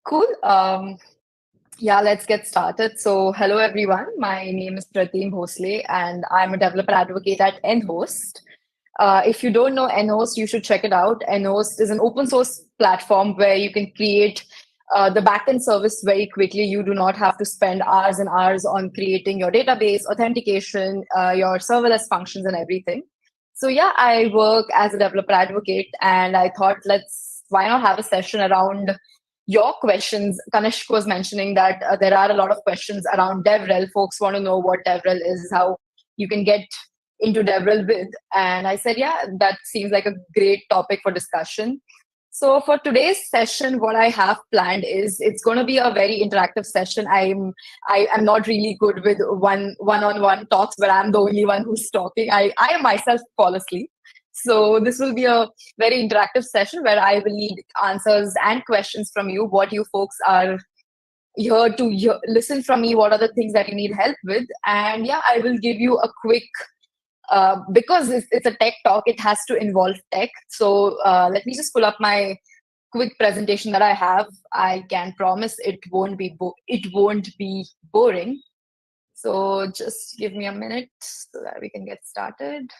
Cool. Yeah, let's get started. So, hello everyone. My name is Pratim Bhosle, and I'm a developer advocate at Nhost. If you don't know Nhost, you should check it out. Nhost is an open source platform where you can create the backend service very quickly. You do not have to spend hours and hours on creating your database, authentication, your serverless functions, and everything. So, yeah, I work as a developer advocate, and I thought, why not have a session around your questions. Kanishk was mentioning that there are a lot of questions around Devrel. Folks want to know what Devrel is, how you can get into Devrel with. And I said, yeah, that seems like a great topic for discussion. So for today's session, what I have planned is it's going to be a very interactive session. I am not really good with one-on-one talks, but I'm the only one who's talking. I myself fall asleep. So this will be a very interactive session where I will need answers and questions from you. What you folks are here to listen from me. What are the things that you need help with? And yeah, I will give you a quick because it's a tech talk, it has to involve tech. So let me just pull up my quick presentation that I have. I can promise it won't be boring. So just give me a minute so that we can get started.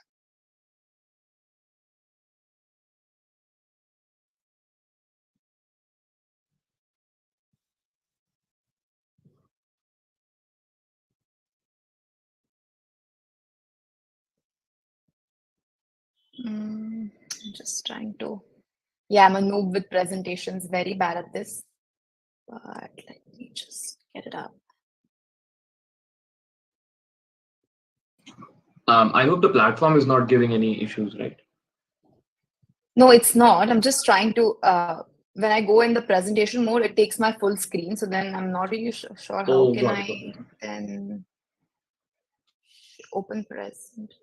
Just trying to. Yeah, I'm a noob with presentations, very bad at this. But let me just get it up. I hope the platform is not giving any issues, right? No, it's not. I'm just trying to. When I go in the presentation mode, it takes my full screen. So then I'm not really sure how Oh, can got it, got I it. then open present.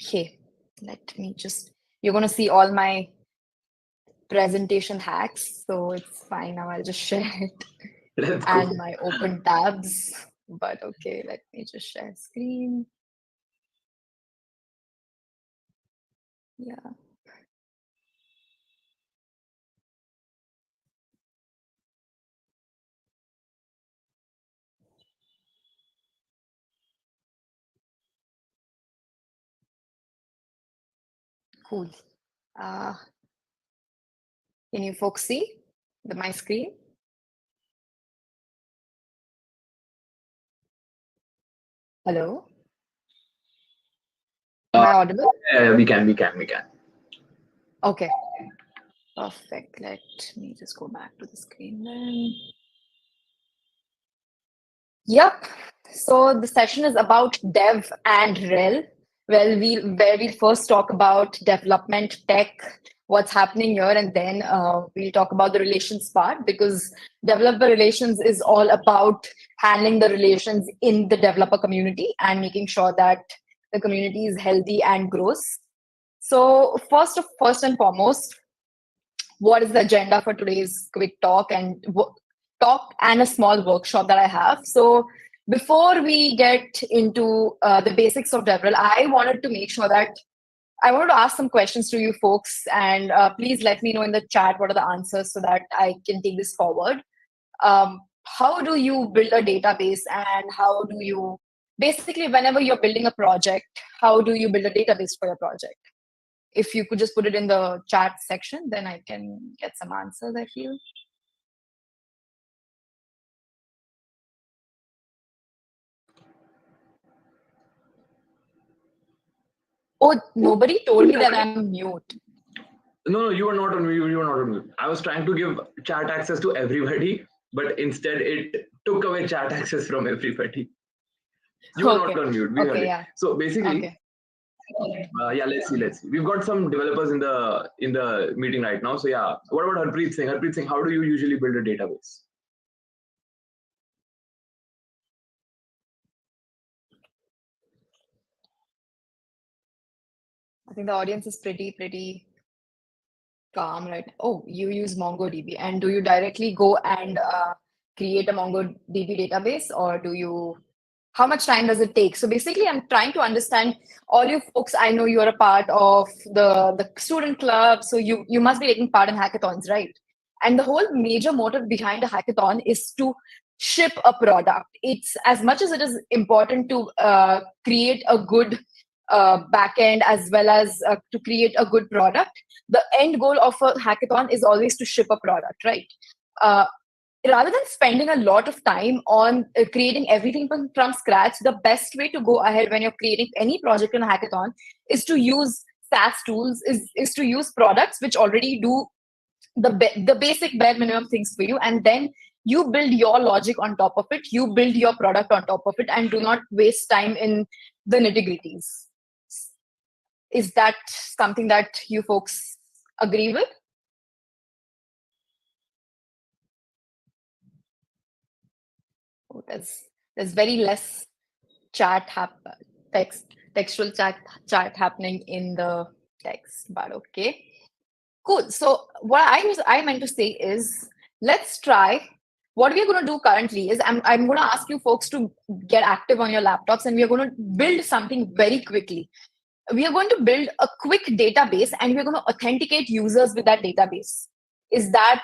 Okay, let me just. You're gonna see all my presentation hacks, so it's fine now. I'll just share it Let's go. and my open tabs. But okay, let me just share screen. Yeah. Cool. Uh, can you folks see my screen? Hello? Am Uh, I audible? yeah, we can. Okay, perfect. Let me just go back to the screen then. Yep. So the session is about Dev and Rel. Where we'll first talk about development tech, what's happening here, and then we'll talk about the relations part because developer relations is all about handling the relations in the developer community and making sure that the community is healthy and grows. So first and foremost, what is the agenda for today's quick talk and talk and a small workshop that I have. So before we get into the basics of Devrel, I wanted to make sure that I wanted to ask some questions to you folks, and please let me know in the chat what are the answers so that I can take this forward. How do you build a database, and how do you basically, whenever you're building a project, how do you build a database for your project? If you could just put it in the chat section, then I can get some answers, I feel. Oh, nobody told me that I'm mute. No, you are not on mute. You are not on mute. I was trying to give chat access to everybody, but instead it took away chat access from everybody. You are not Okay. on mute. We heard Okay, it. yeah. So basically, Okay. yeah. Let's see. We've got some developers in the meeting right now. So yeah. What about Harpreet Singh? Harpreet Singh, how do you usually build a database? I think the audience is pretty calm, right? Oh, you use MongoDB. And do you directly go and create a MongoDB database, or do you how much time does it take? So basically, I'm trying to understand all you folks. I know you are a part of the student club, so you must be taking part in hackathons, right? And the whole major motive behind a hackathon is to ship a product. It's as much as it is important to create a good backend as well as to create a good product. The end goal of a hackathon is always to ship a product, right? Uh, Rather than spending a lot of time on creating everything from scratch, the best way to go ahead when you're creating any project in a hackathon is to use SaaS tools, is to use products which already do the basic bare minimum things for you, and then you build your logic on top of it, you build your product on top of it, and do not waste time in the nitty-gritties. Is that something that you folks agree with? Oh, there's very less chat textual chat happening in the text, but okay, cool. So what I meant to say is, let's try. What we're going to do currently is I'm going to ask you folks to get active on your laptops, and we're going to build something very quickly. We are going to build a quick database, and we're going to authenticate users with that database. Is that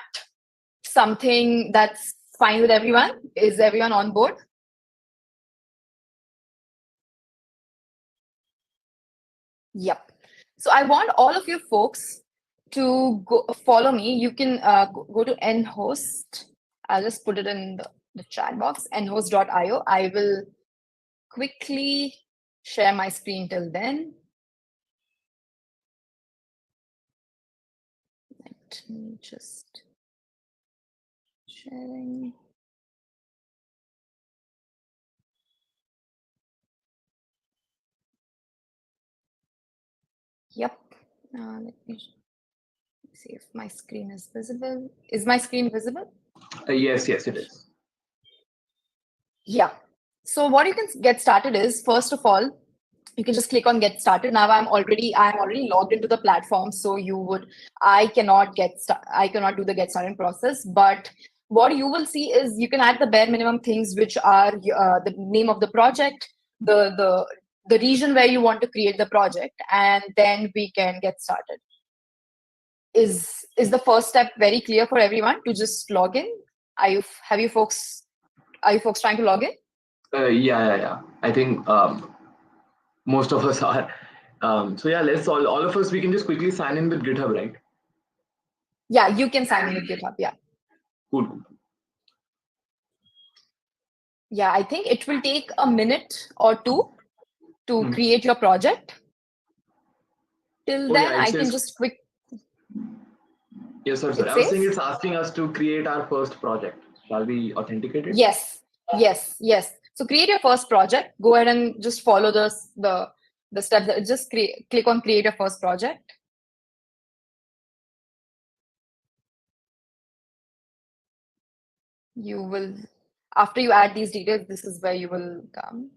something that's fine with everyone? Is everyone on board? Yep. So I want all of you folks to go follow me. You can go to Nhost. I'll just put it in the chat box, nhost.io. I will quickly share my screen till then. Let me just sharing. Yep. Let me see if my screen is visible. Is my screen visible? Yes, it is. Yeah. So what you can get started is, first of all, you can just click on get started. Now I'm already logged into the platform, so I cannot do the get started process. But what you will see is you can add the bare minimum things, which are the name of the project, the region where you want to create the project, and then we can get started. Is the first step very clear for everyone to just log in? Are you folks trying to log in? Yeah. I think most of us are. So yeah, let's all of us, we can just quickly sign in with GitHub, right? Yeah, you can sign in with GitHub. Yeah. Cool. Yeah, I think it will take a minute or two to create your project. Till then, I can just quick. Yes, sir. I was saying it's asking us to create our first project. Shall we authenticate it? Yes. So create your first project. Go ahead and just follow the steps. Just click on create your first project. You will, after you add these details, this is where you will come.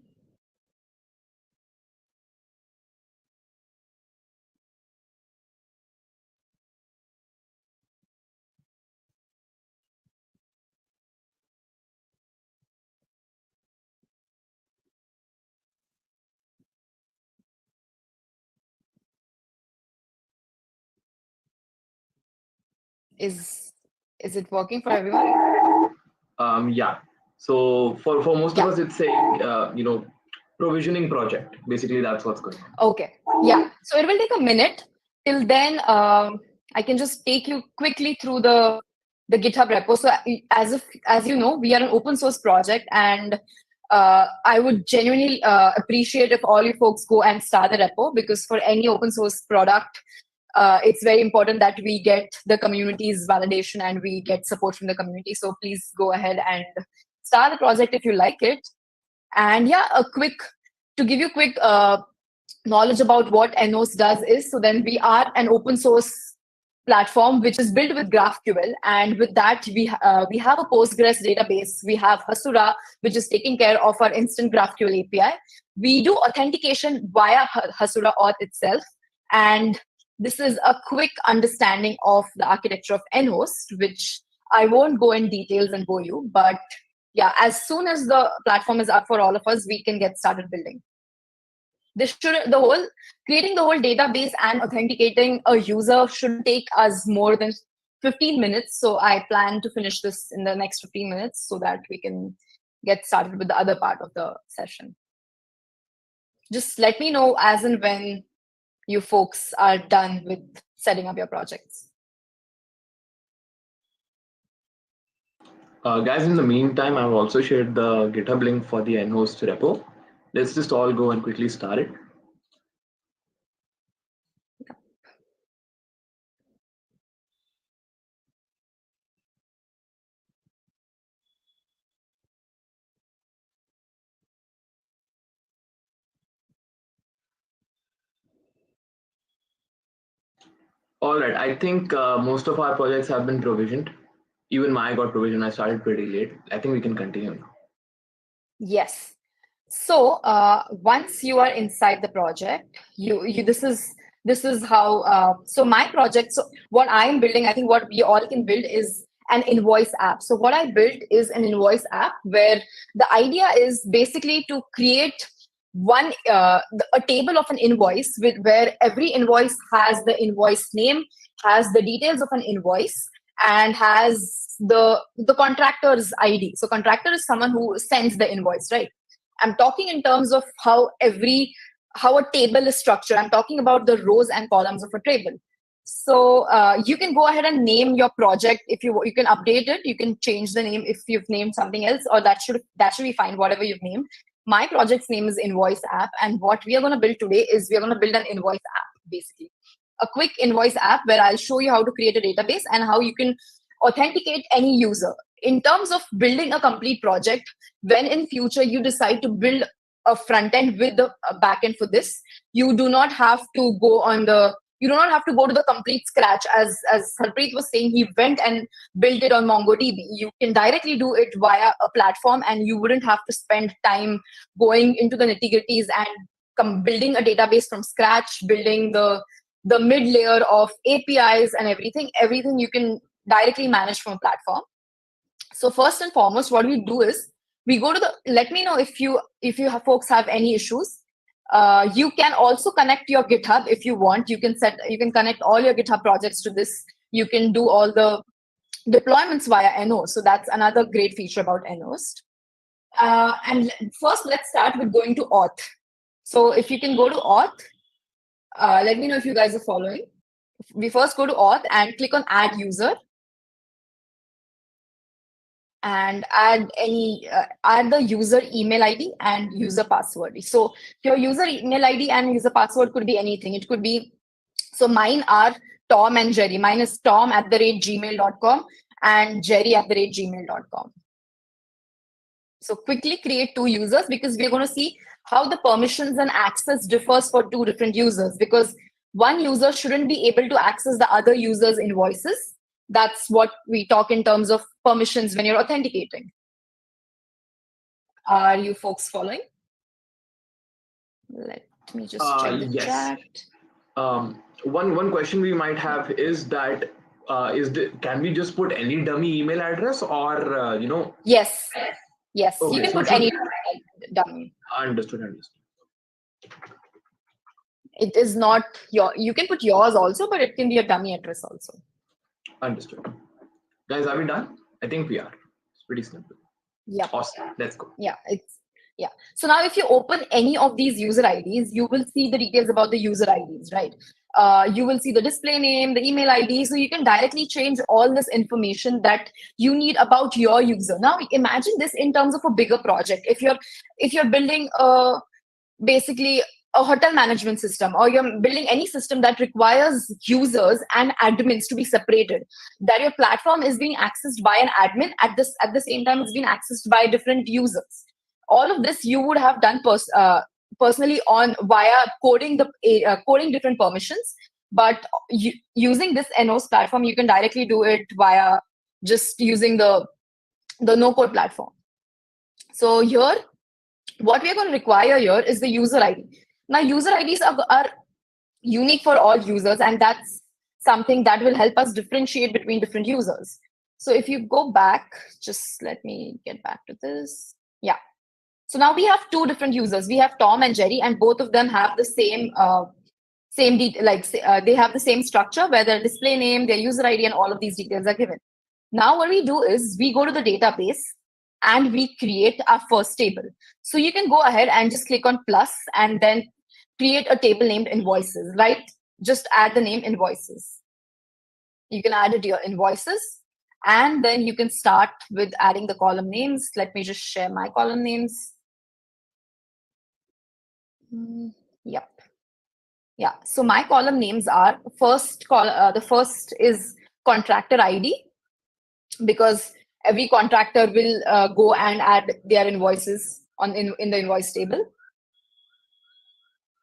Is it working for everyone? Yeah. So for most of us, it's saying provisioning project. Basically, that's what's going on. Okay. Yeah. So it will take a minute. Till then, I can just take you quickly through the GitHub repo. So as you know, we are an open source project, and I would genuinely appreciate if all you folks go and start the repo, because for any open source product, it's very important that we get the community's validation and we get support from the community. So please go ahead and start the project if you like it. And yeah, to give you quick knowledge about what Nhost does is, so then we are an open source platform which is built with GraphQL, and with that we have a Postgres database. We have Hasura, which is taking care of our instant GraphQL API. We do authentication via Hasura auth itself, and this is a quick understanding of the architecture of Nhost, which I won't go in details and bore you, but yeah, as soon as the platform is up for all of us, we can get started building. Creating the whole database and authenticating a user shouldn't take us more than 15 minutes. So I plan to finish this in the next 15 minutes so that we can get started with the other part of the session. Just let me know as and when you folks are done with setting up your projects. Guys, in the meantime, I've also shared the GitHub link for the Nhost repo. Let's just all go and quickly start it. All right, I think most of our projects have been provisioned. Even mine got provisioned. I started pretty late. I think we can continue now. Yes. So once you are inside the project, this is how. So my project. So what I'm building, I think what we all can build is an invoice app. So what I built is an invoice app where the idea is basically to create a table of an invoice where every invoice has the invoice name, has the details of an invoice, and has the contractor's ID. So contractor is someone who sends the invoice, right? I'm talking in terms of how a table is structured. I'm talking about the rows and columns of a table. So you can go ahead and name your project. If you can update it, you can change the name if you've named something else, or that should be fine, whatever you've named. My project's name is Invoice App, and what we are going to build today is we are going to build an invoice app, basically. A quick invoice app where I'll show you how to create a database and how you can authenticate any user. In terms of building a complete project, when in future you decide to build a front end with the back end for this, you do not have to go to the complete scratch. As Harpreet was saying, he went and built it on MongoDB. You can directly do it via a platform, and you wouldn't have to spend time going into the nitty-gritties and building a database from scratch, building the mid layer of APIs and everything you can directly manage from a platform. So first and foremost, what we do is we go to let me know if you folks have any issues. You can also connect your GitHub if you want. You can connect all your GitHub projects to this. You can do all the deployments via Nhost. So that's another great feature about Nhost. And first, let's start with going to auth. So if you can go to auth, let me know if you guys are following. We first go to auth and click on add user. And add the user email ID and user password. So your user email ID and user password could be anything. It could be, so mine are Tom and Jerry. Mine is tom@gmail.com and jerry@gmail.com. So quickly create two users, because we're going to see how the permissions and access differs for two different users, because one user shouldn't be able to access the other user's invoices. That's what we talk in terms of permissions when you're authenticating. Are you folks following? Let me just check the chat. One question we might have is that can we just put any dummy email address, or Yes. Okay, you can put any dummy. Understood. It is not you can put yours also, but it can be a dummy address also. Understood. Guys, are we done? I think we are. It's pretty simple. Yeah. Awesome. Let's go. Yeah. So now if you open any of these user IDs, you will see the details about the user IDs, right? You will see the display name, the email ID. So you can directly change all this information that you need about your user. Now imagine this in terms of a bigger project. If you're building basically a hotel management system, or you're building any system that requires users and admins to be separated, that your platform is being accessed by an admin at the same time it's being accessed by different users. All of this you would have done personally via coding different permissions, but using this Nhost platform, you can directly do it via just using the no-code platform. So here, what we are going to require here is the user ID. Now, user IDs are unique for all users, and that's something that will help us differentiate between different users. So if you go back, just let me get back to this. Yeah. So now we have two different users. We have Tom and Jerry, and both of them have the same they have the same structure where their display name, their user ID, and all of these details are given. Now what we do is we go to the database and we create our first table. So you can go ahead and just click on plus and then create a table named invoices, right? Just add the name invoices. You can add it to your invoices, and then you can start with adding the column names. Let me just share my column names. Yep. Yeah. So my column names are the first is contractor ID, because every contractor will go and add their invoices in the invoice table.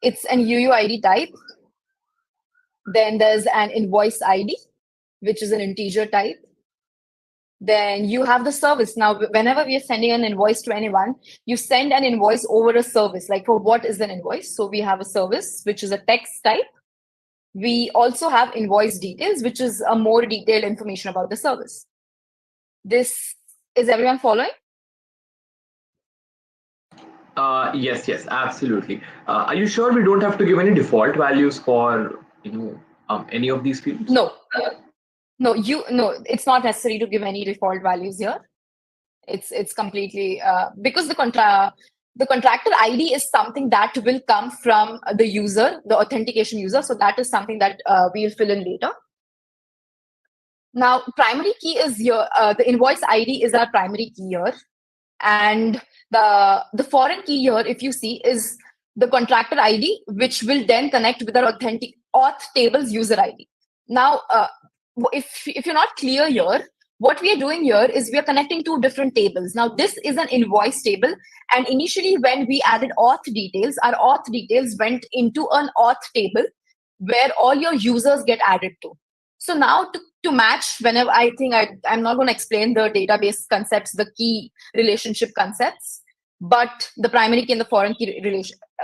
It's an UUID type. Then there's an invoice ID, which is an integer type. Then you have the service. Now, whenever we are sending an invoice to anyone, you send an invoice over a service. Like, for what is an invoice? So we have a service, which is a text type. We also have invoice details, which is a more detailed information about the service. Is everyone following? Yes, absolutely. Are you sure we don't have to give any default values for any of these fields? No, it's not necessary to give any default values here. It's completely because the contractor ID is something that will come from the user, the authentication user. So that is something that we'll fill in later. Now, primary key is here. The invoice ID is our primary key here, and the foreign key here, if you see, is the contractor ID, which will then connect with our authentic auth table's user ID. Now, if you're not clear here, what we are doing here is we are connecting two different tables. Now, this is an invoice table, and initially when we added auth details, our auth details went into an auth table where all your users get added to. So now to match, whenever I'm not going to explain the database concepts, the key relationship concepts, but the primary key and the foreign key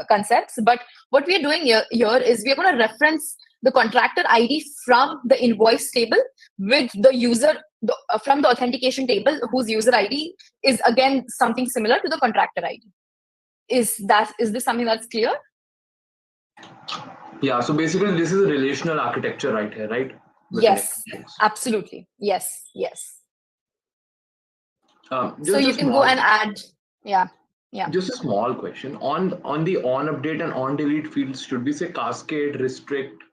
concepts. But what we are doing here is we are going to reference the contractor ID from the invoice table with the user from the authentication table, whose user ID is again something similar to the contractor ID. Is this something that's clear? Yeah. So basically, this is a relational architecture right here, right? Yes, absolutely. Yes. So you can go and add. Yeah. Just a small question on the on update and on delete fields. Should we say cascade, restrict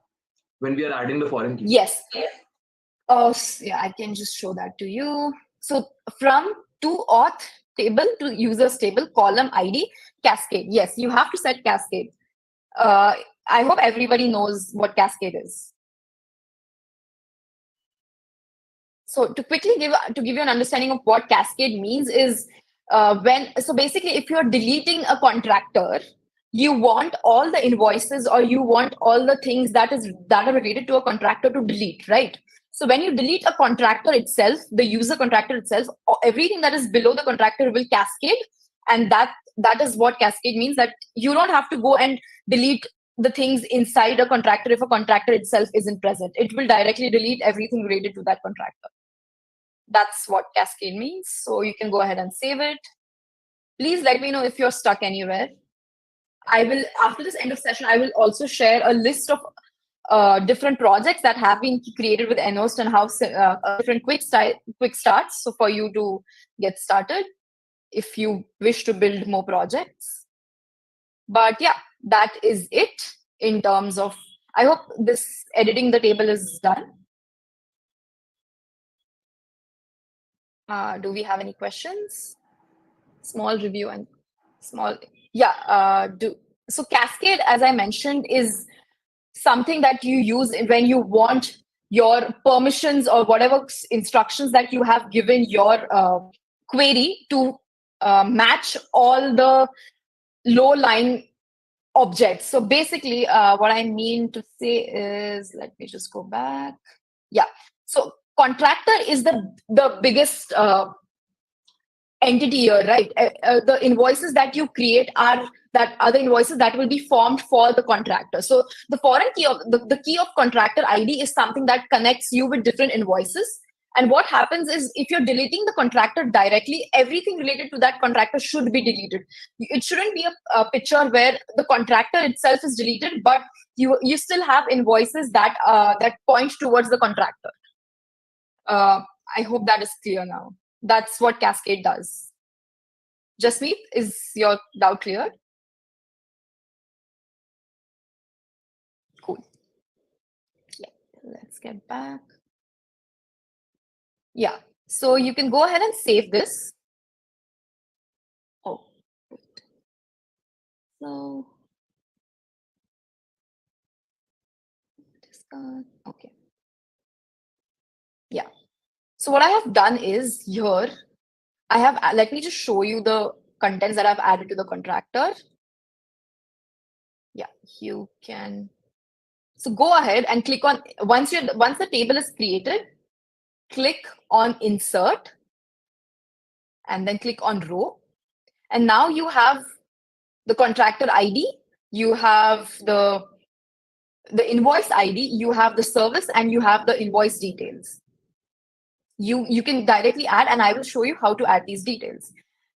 when we are adding the foreign key? Yes. Yeah, I can just show that to you. So from to auth table to users table, column ID, cascade. Yes, you have to set cascade. I hope everybody knows what cascade is. So to quickly give you an understanding of what cascade means is basically, if you're deleting a contractor, you want all the invoices or you want all the things that are related to a contractor to delete, right? So when you delete a contractor itself, the user contractor itself, everything that is below the contractor will cascade, and that is what cascade means. That you don't have to go and delete the things inside a contractor if a contractor itself isn't present. It will directly delete everything related to that contractor. That's what cascade means. So you can go ahead and save it. Please let me know if you're stuck anywhere. I will, after this end of session, I will also share a list of different projects that have been created with Nhost and how different quick starts. So for you to get started if you wish to build more projects. But yeah, that is it in terms of, I hope this editing the table is done. Do we have any questions? Small review and small, yeah. So cascade, as I mentioned, is something that you use when you want your permissions or whatever instructions that you have given your query to match all the low-lying objects. So basically, what I mean to say is, let me just go back. Yeah. So contractor is the biggest entity here, right? The invoices that you create are the invoices that will be formed for the contractor. So the foreign key of the key of contractor ID is something that connects you with different invoices, And what happens is if you're deleting the contractor directly, everything related to that contractor should be deleted. It shouldn't be a picture where the contractor itself is deleted, but you still have invoices that that point towards the contractor. I hope that is clear now. That's what Cascade does. Jasmeet, is your doubt clear? Cool. Yeah, let's get back. Yeah, so you can go ahead and save this. Oh, wait. So, okay. Yeah. So what I have done is here, I have, let me just show you the contents that I've added to the contractor. Yeah, you can. So go ahead and click on, once the table is created, click on insert and then click on row. And now you have the contractor ID, you have the invoice ID, you have the service, and you have the invoice details. You can directly add, and I will show you how to add these details.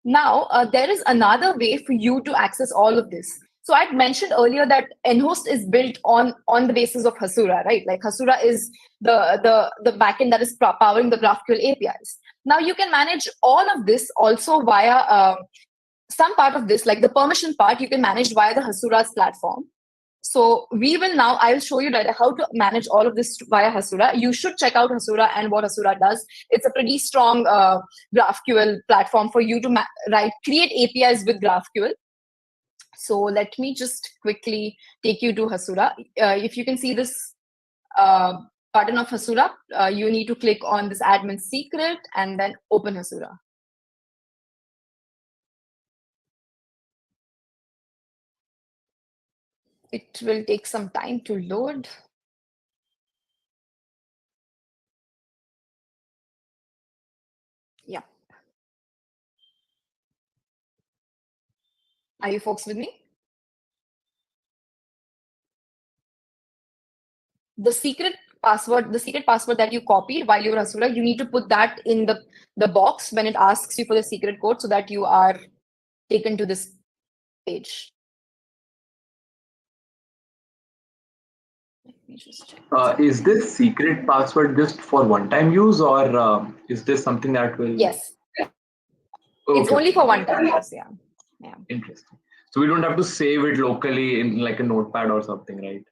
Now, there is another way for you to access all of this. So I'd mentioned earlier that Nhost is built on the basis of Hasura, right? Like Hasura is the backend that is powering the GraphQL APIs. Now you can manage all of this also via some part of this, like the permission part, you can manage via the Hasura's platform. So I will show you how to manage all of this via Hasura. You should check out Hasura and what Hasura does. It's a pretty strong GraphQL platform for you to create APIs with GraphQL. So let me just quickly take you to Hasura. If you can see this button of Hasura, you need to click on this admin secret and then open Hasura. It will take some time to load. Yeah. Are you folks with me? The secret password that you copied while you were Hasura, you need to put that in the box when it asks you for the secret code so that you are taken to this page. Let me just check. Is this secret password just for one-time use, or is this something that will? Yes. Okay. It's only for one-time use. Yeah. Yeah. Interesting. So we don't have to save it locally in like a notepad or something, right?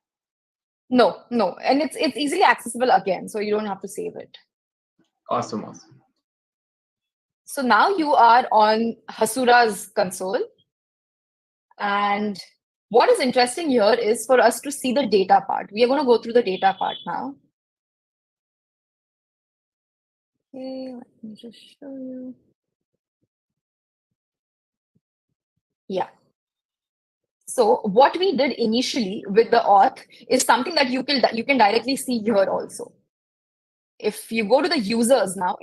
No, and it's easily accessible again, so you don't have to save it. Awesome. So now you are on Hasura's console, and what is interesting here is for us to see the data part. We are going to go through the data part now. Okay, let me just show you. Yeah. So what we did initially with the auth is something that you can directly see here also. If you go to the users now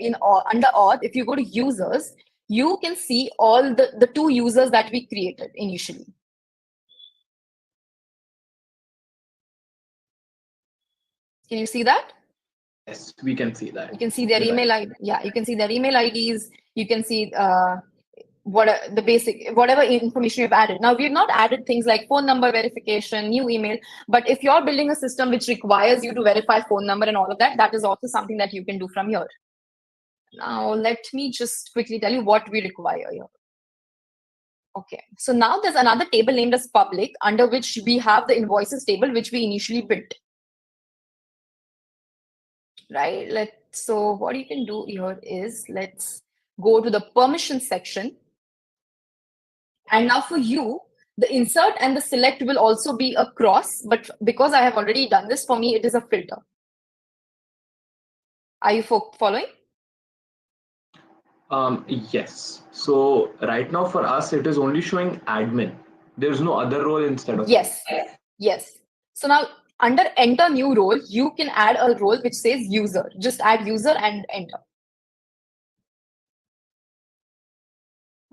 under auth, if you go to users, you can see all the 2 users that we created initially. Can you see that? Yes, we can see that. You can see their email ID. Yeah, you can see their email IDs. You can see whatever information you've added. Now, we've not added things like phone number verification, new email, but if you're building a system which requires you to verify phone number and all of that, that is also something that you can do from here. Now, let me just quickly tell you what we require here. Okay, so now there's another table named as public, under which we have the invoices table, which we initially built. Right, so what you can do here is, let's go to the permission section. And now for you, the insert and the select will also be a cross, but because I have already done this, for me, it is a filter. Are you following? Yes. So right now for us, it is only showing admin. There's no other role instead of. Yes. So now under enter new role, you can add a role which says user. Just add user and enter.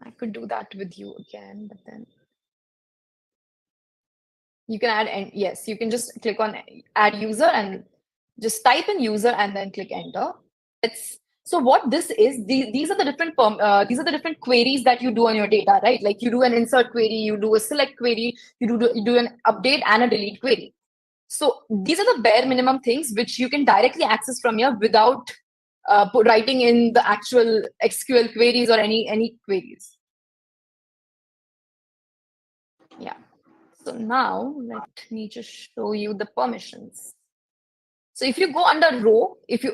I could do that with you again, but then you can add, and yes, you can just click on add user and just type in user and then click enter. So what this is, these are the different queries that you do on your data, right? Like you do an insert query, you do a select query, you do an update and a delete query. So these are the bare minimum things which you can directly access from here without writing in the actual SQL queries or any queries. Yeah. So now let me just show you the permissions. So if you go under row, if you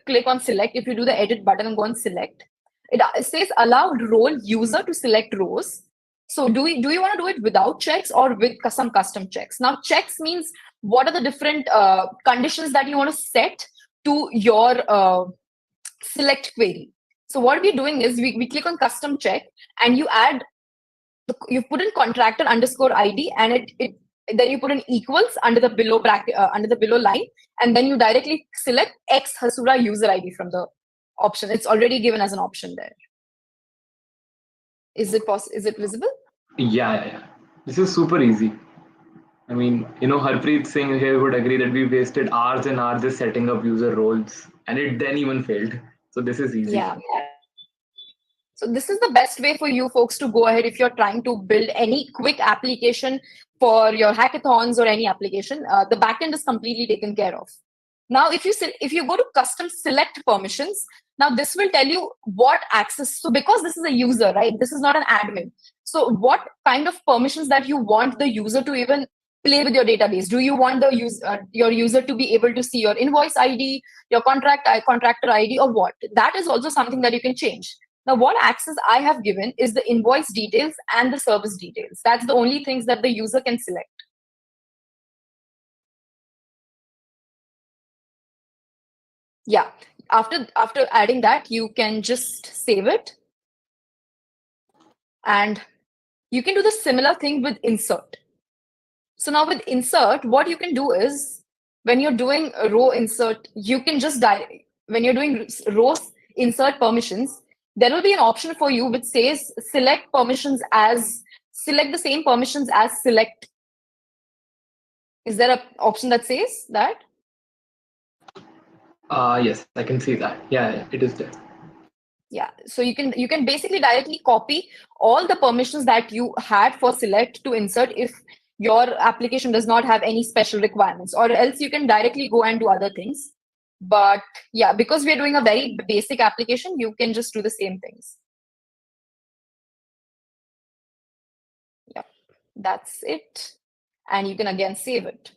click on select, if you do the edit button and go on select, it says allow role user to select rows. So do you want to do it without checks or with some custom checks? Now checks means what are the different conditions that you want to set to your select query. So what we're doing is we click on custom check and you add, you put in contractor underscore ID and it then you put in equals under the below bracket, under the below line, and then you directly select X Hasura user ID from the option. It's already given as an option there. Is it visible? Yeah. This is super easy. I mean, Harpreet Singh here would agree that we wasted hours and hours just setting up user roles, and it then even failed. So this is easy. Yeah. So this is the best way for you folks to go ahead if you're trying to build any quick application for your hackathons or any application. The backend is completely taken care of. Now, if you go to custom select permissions, now this will tell you what access. So because this is a user, right? This is not an admin. So what kind of permissions that you want the user to even play with your database? Do you want your user to be able to see your invoice ID, your contractor ID, or what? That is also something that you can change. Now, what access I have given is the invoice details and the service details. That's the only things that the user can select. Yeah, after adding that, you can just save it. And you can do the similar thing with insert. So now with insert, what you can do is when you're doing a row insert, you can just when you're doing rows insert permissions, there will be an option for you which says select the same permissions as select. Is there an option that says that? Yes, I can see that. Yeah, it is there. Yeah, so you can basically directly copy all the permissions that you had for select to insert if your application does not have any special requirements, or else you can directly go and do other things. But yeah, because we're doing a very basic application, you can just do the same things. Yeah, that's it. And you can again save it.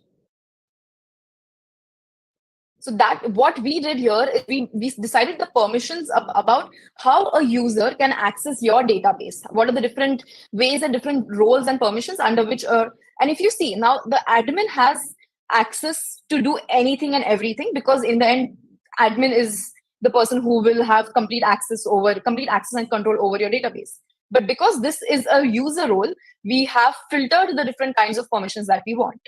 So that what we did here is we decided the permissions about how a user can access your database. What are the different ways and different roles and permissions under which and if you see now the admin has access to do anything and everything, because in the end admin is the person who will have complete access and control over your database. But because this is a user role, we have filtered the different kinds of permissions that we want.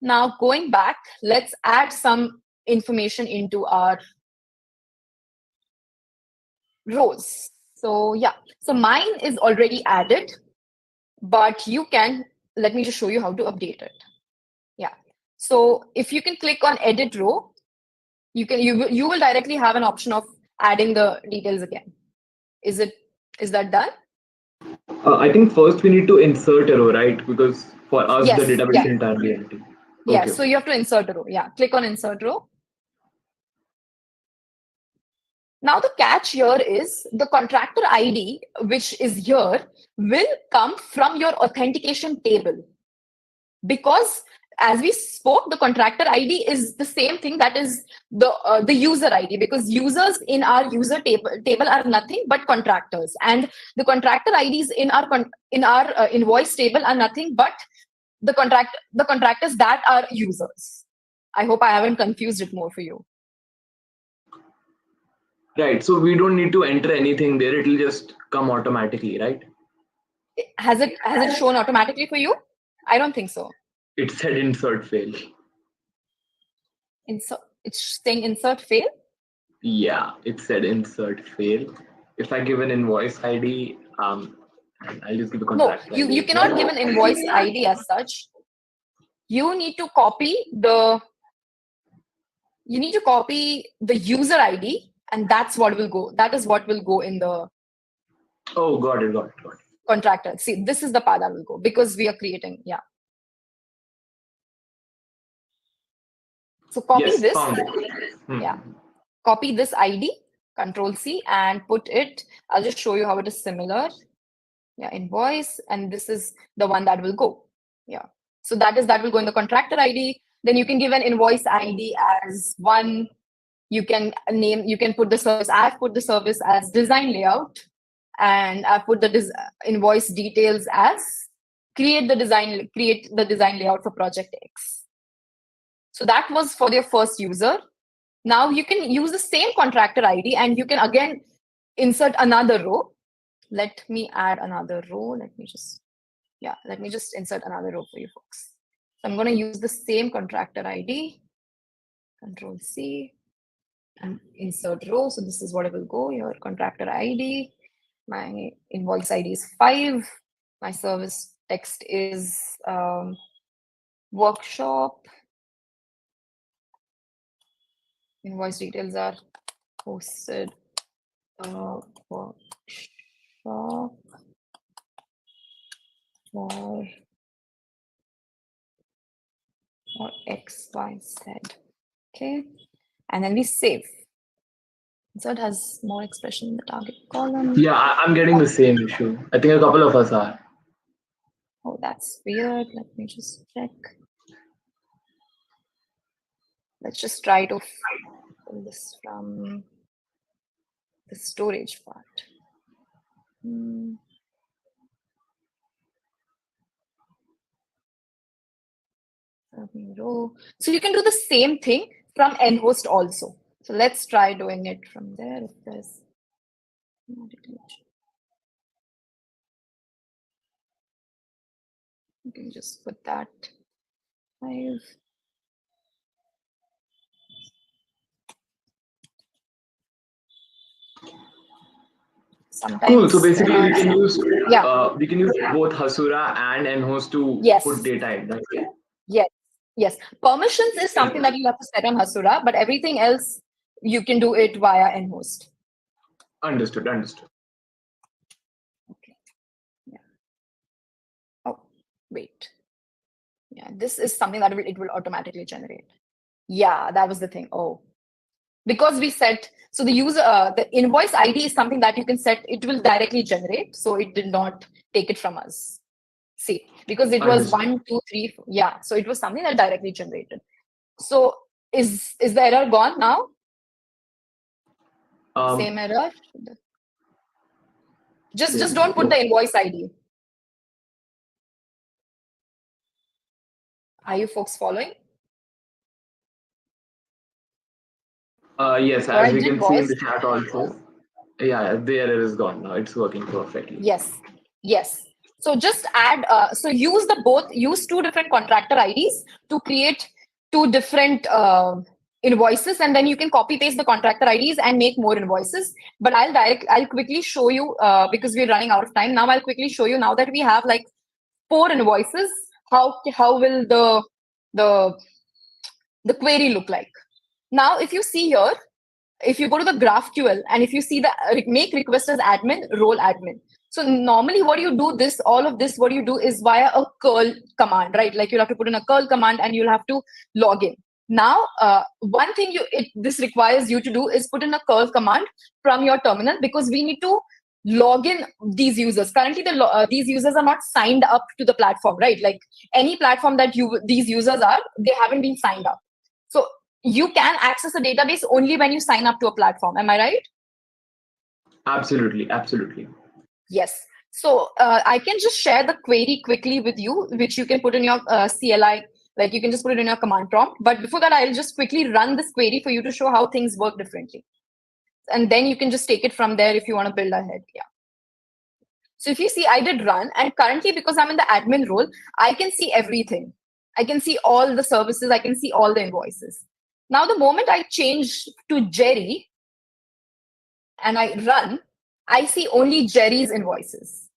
Now going back, let's add some information into our rows. So yeah, so mine is already added, but you can, let me just show you how to update it. Yeah, so if you can click on edit row, you will directly have an option of adding the details again. Is that done? I think first we need to insert a row, right? Because for us, Yes, the database yeah. is entirely empty. Yeah, Okay. so you have to insert a row. Yeah, click on insert row. Now the catch here is the contractor ID, which is here, will come from your authentication table. Because as we spoke, the contractor ID is the same thing that is the user ID, because users in our user table are nothing but contractors, and the contractor IDs in our invoice table are nothing but the contractors that are users. I hope I haven't confused it more for you. Right. So we don't need to enter anything there. It will just come automatically, right? Has it shown automatically for you? I don't think so. It said insert fail. It's saying insert fail? Yeah, it said insert fail. If I give an invoice ID, I'll just give the contract. No, you cannot give an invoice ID as such. You need to copy the user ID And that's what will go. That is what will go in the Oh, got it. contractor. See, this is the path that will go because we are creating. Yeah. So copy Yes, this. found it. Yeah. Copy this ID, Control C, and put it. I'll just show you how it is similar. Yeah, invoice, and this is the one that will go. Yeah. So that will go in the contractor ID. Then you can give an invoice ID as one. You can put the service. I've put the service as design layout, and I've put the invoice details as create the design layout for project X. So that was for your first user. Now you can use the same contractor ID and you can again insert another row. Let me add another row. Let me just insert another row for you folks. So I'm going to use the same contractor ID, Control C, and insert row. So this is what it will go, your contractor ID. My invoice ID is 5. My service text is workshop. Invoice details are hosted workshop for XYZ. Okay. And then we save. So it has more expression in the target column. Yeah, I'm getting the same issue. I think a couple of us are. Oh, that's weird. Let me just check. Let's just try to pull this from the storage part. So you can do the same thing from Nhost also. So let's try doing it from there. If there's you can just put that 5. Sometimes Cool. So basically, we can use yeah. we can use both Hasura and Nhost to put data in. That's it. Yes. Permissions is something that you have to set on Hasura, but everything else you can do it via Nhost. Understood. Okay. Yeah. Oh, wait. Yeah, this is something that it will automatically generate. Yeah, that was the thing. Oh, because we set, so the user, the invoice ID is something that you can set, it will directly generate. So it did not take it from us. See, because it was 1, 2, 3, 4. Yeah. So it was something that directly generated. So is the error gone now? Same error. Just don't put the invoice ID. Are you folks following? Yes, as we can see in the chat also. Yeah, the error is gone now. It's working perfectly. Yes. So just add. So use use 2 different contractor IDs to create 2 different invoices, and then you can copy paste the contractor IDs and make more invoices. But I'll quickly show you because we're running out of time now. I'll quickly show you now that we have like 4 invoices. How will the query look like? Now, if you see here, if you go to the GraphQL and if you see the make request as admin, role admin. So normally what you do what you do is via a curl command, right? Like you'll have to put in a curl command and you'll have to log in. Now, one thing this requires you to do is put in a curl command from your terminal because we need to log in these users. Currently, these users are not signed up to the platform, right? Like any platform that these users are, they haven't been signed up. So you can access a database only when you sign up to a platform. Am I right? Absolutely. Yes. So I can just share the query quickly with you, which you can put in your CLI. Like you can just put it in your command prompt. But before that, I'll just quickly run this query for you to show how things work differently. And then you can just take it from there if you want to build ahead. Yeah. So if you see, I did run. And currently, because I'm in the admin role, I can see everything. I can see all the services. I can see all the invoices. Now, the moment I change to Jerry and I run, I see only Jerry's invoices.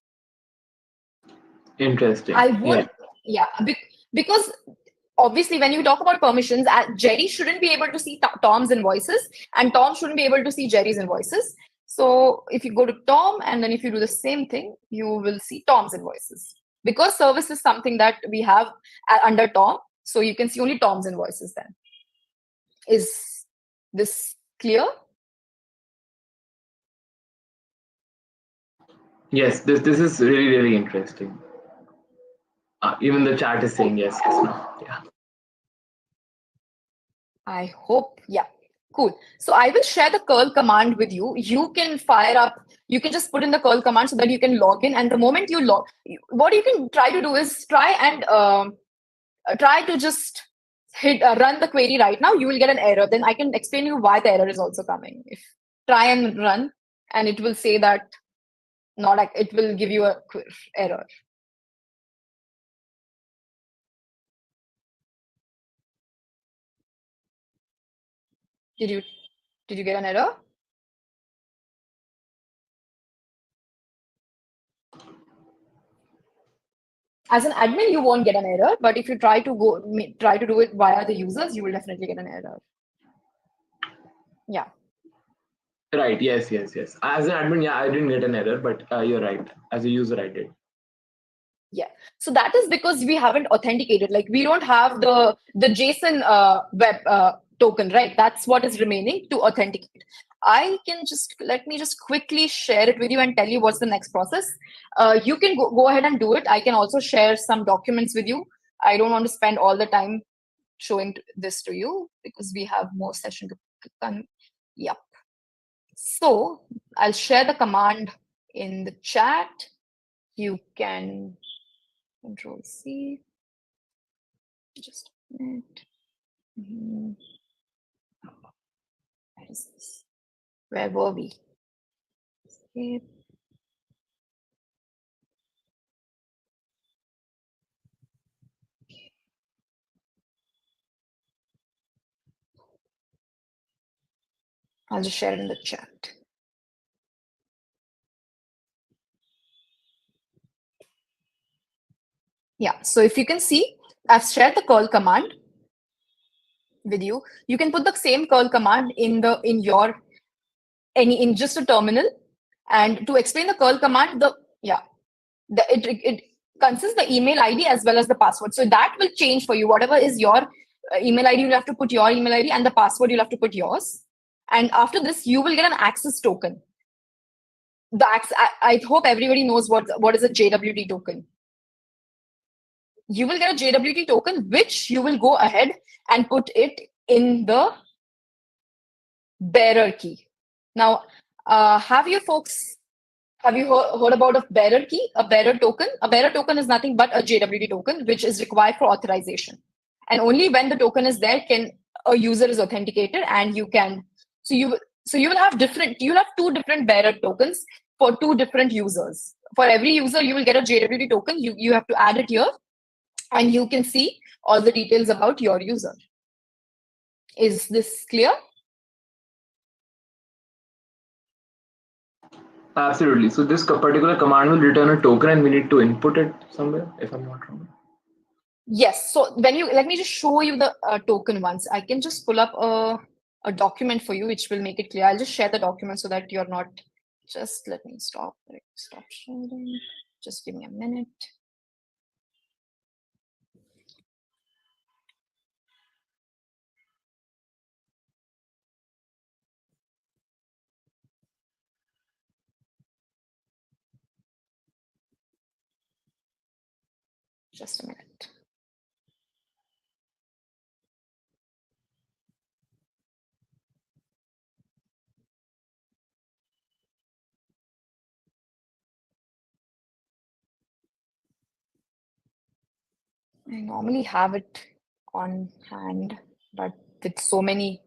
Interesting. I would, yeah, because obviously, when you talk about permissions, Jerry shouldn't be able to see Tom's invoices, and Tom shouldn't be able to see Jerry's invoices. So if you go to Tom, and then if you do the same thing, you will see Tom's invoices. Because service is something that we have under Tom, so you can see only Tom's invoices then. Is this clear? Yes, this is really interesting. Even the chat is saying yes now. Yeah. I hope, yeah. Cool. So I will share the curl command with you. You can fire up, you can just put in the curl command so that you can log in. And the moment you log, what you can try to do is try to just run the query right now. You will get an error. Then I can explain you why the error is also coming. If try and run, and it will say that not like it will give you a error. Did you get an error? As an admin, you won't get an error, but if you try to do it via the users, you will definitely get an error. Yeah. Right. Yes. As an admin, yeah, I didn't get an error, but you're right. As a user, I did. Yeah. So that is because we haven't authenticated. Like we don't have the JSON web token, right? That's what is remaining to authenticate. I can let me just quickly share it with you and tell you what's the next process. You can go ahead and do it. I can also share some documents with you. I don't want to spend all the time showing this to you because we have more session to come. Yep. So I'll share the command in the chat. You can Control C. Just a minute. Where is this? Where were we? Escape. I'll just share it in the chat. Yeah, so if you can see, I've shared the curl command with you. You can put the same curl command in just a terminal. And to explain the curl command, it consists the email ID as well as the password. So that will change for you. Whatever is your email ID, you'll have to put your email ID, and the password you'll have to put yours. And after this, you will get an access token. I hope everybody knows what is a JWT token. You will get a JWT token, which you will go ahead and put it in the bearer key. Now, have you heard about a bearer key, a bearer token? A bearer token is nothing but a JWT token, which is required for authorization. And only when the token is there can a user is authenticated, and you will have two different bearer tokens for two different users. For every user, you will get a JWT token. You have to add it here, and you can see all the details about your user. Is this clear? Absolutely. So this particular command will return a token, and we need to input it somewhere, if I'm not wrong. Yes. So let me just show you the token once. I can just pull up a document for you, which will make it clear. I'll just share the document so that you're not. Just let me stop sharing. Just give me a minute. Just a minute. I normally have it on hand, but with so many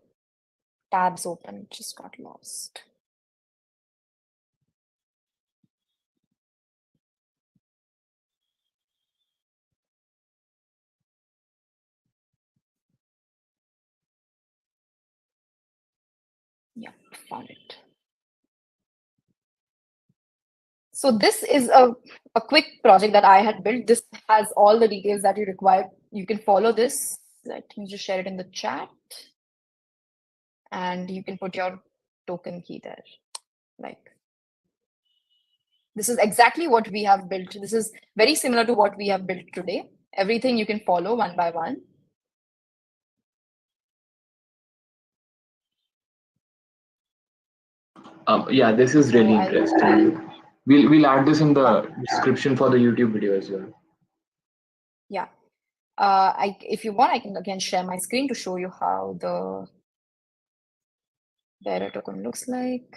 tabs open, it just got lost. Yeah, found it. So this is a quick project that I had built. This has all the details that you require you can follow this. Let me just share it in the chat. And you can put your token key there. Like, this is exactly what we have built. This is very similar to what we have built today. Everything you can follow one by one. Yeah, this is really interesting. We'll add this in the description for the YouTube video as well. Yeah. If you want, I can again share my screen to show you how the bearer token looks like.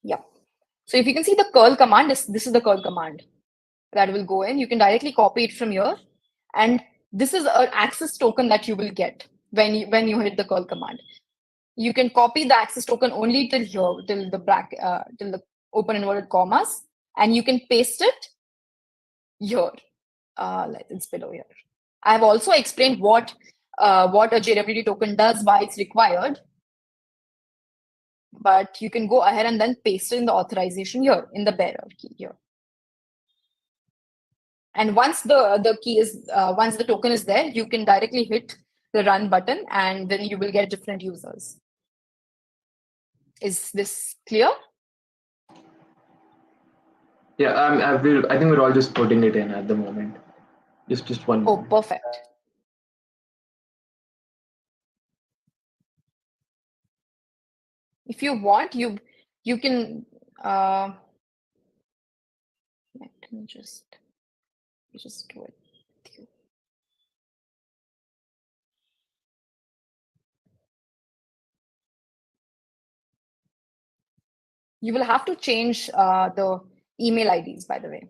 Yeah. So if you can see the curl command, this is the curl command that will go in. You can directly copy it from here. And this is an access token that you will get when you hit the curl command. You can copy the access token only till here, till the open inverted commas, and you can paste it here. It's below here. I have also explained what a JWT token does, why it's required. But you can go ahead and then paste it in the authorization here, in the bearer key here. And once the key is, once the token is there, you can directly hit the run button, and then you will get different users. Is this clear? Yeah, I think we're all just putting it in at the moment. Just one Oh, moment. perfect. If you want, you can let me just do it with you. You will have to change the email IDs, by the way.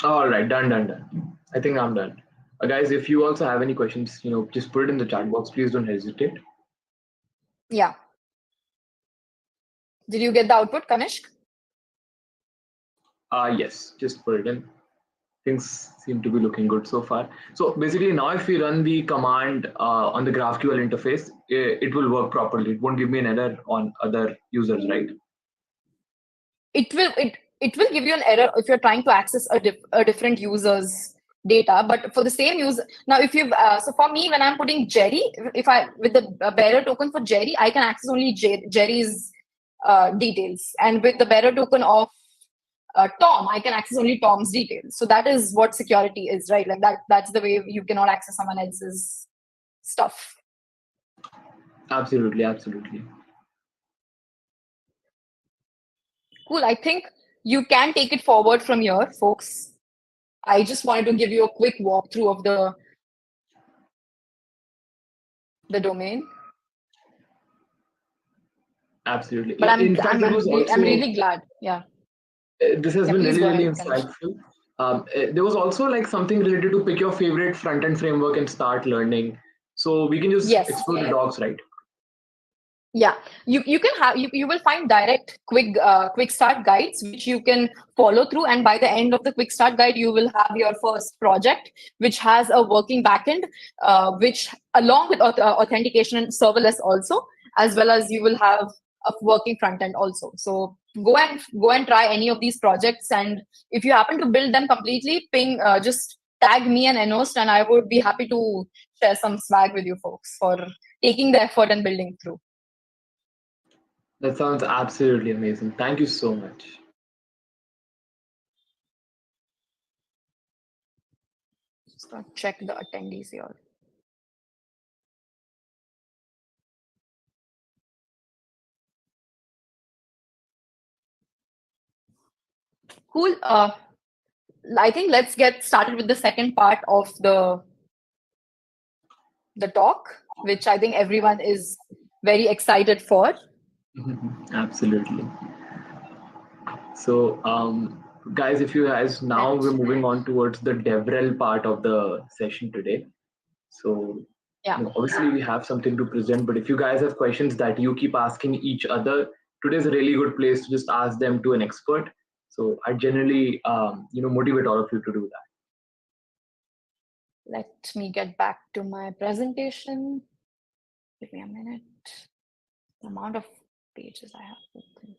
All right, done. I think I'm done. Guys, if you also have any questions, just put it in the chat box. Please don't hesitate. Yeah. Did you get the output, Kanishk? Yes, just put it in. Things seem to be looking good so far. So basically now if we run the command on the GraphQL interface, it will work properly. It won't give me an error on other users, right? It will give you an error if you're trying to access a different user's data, but for the same user. Now, if you've so for me, when I'm putting Jerry, if I with the bearer token for Jerry, I can access only Jerry's details, and with the bearer token of Tom, I can access only Tom's details. So that is what security is, right? Like that's the way you cannot access someone else's stuff. Absolutely. Cool. I think you can take it forward from here, folks. I just wanted to give you a quick walkthrough of the domain. Absolutely. But I'm really glad. Yeah. This has been really insightful. There was also like something related to pick your favorite front-end framework and start learning. So we can just explore the docs, right? Yeah, you can have you will find direct quick start guides which you can follow through, and by the end of the quick start guide you will have your first project which has a working backend, which along with authentication and serverless also, as well as you will have a working front end also. So go and try any of these projects, and if you happen to build them completely, just tag me and Nhost, and I would be happy to share some swag with you folks for taking the effort and building through. That sounds absolutely amazing. Thank you so much. Just gonna check the attendees here. Cool. I think let's get started with the second part of the talk, which I think everyone is very excited for. Absolutely. So, guys, if you guys now we're moving on towards the Devrel part of the session today. So, obviously we have something to present, but if you guys have questions that you keep asking each other, today's a really good place to just ask them to an expert. So I generally, motivate all of you to do that. Let me get back to my presentation. Give me a minute. The amount of pages I have open.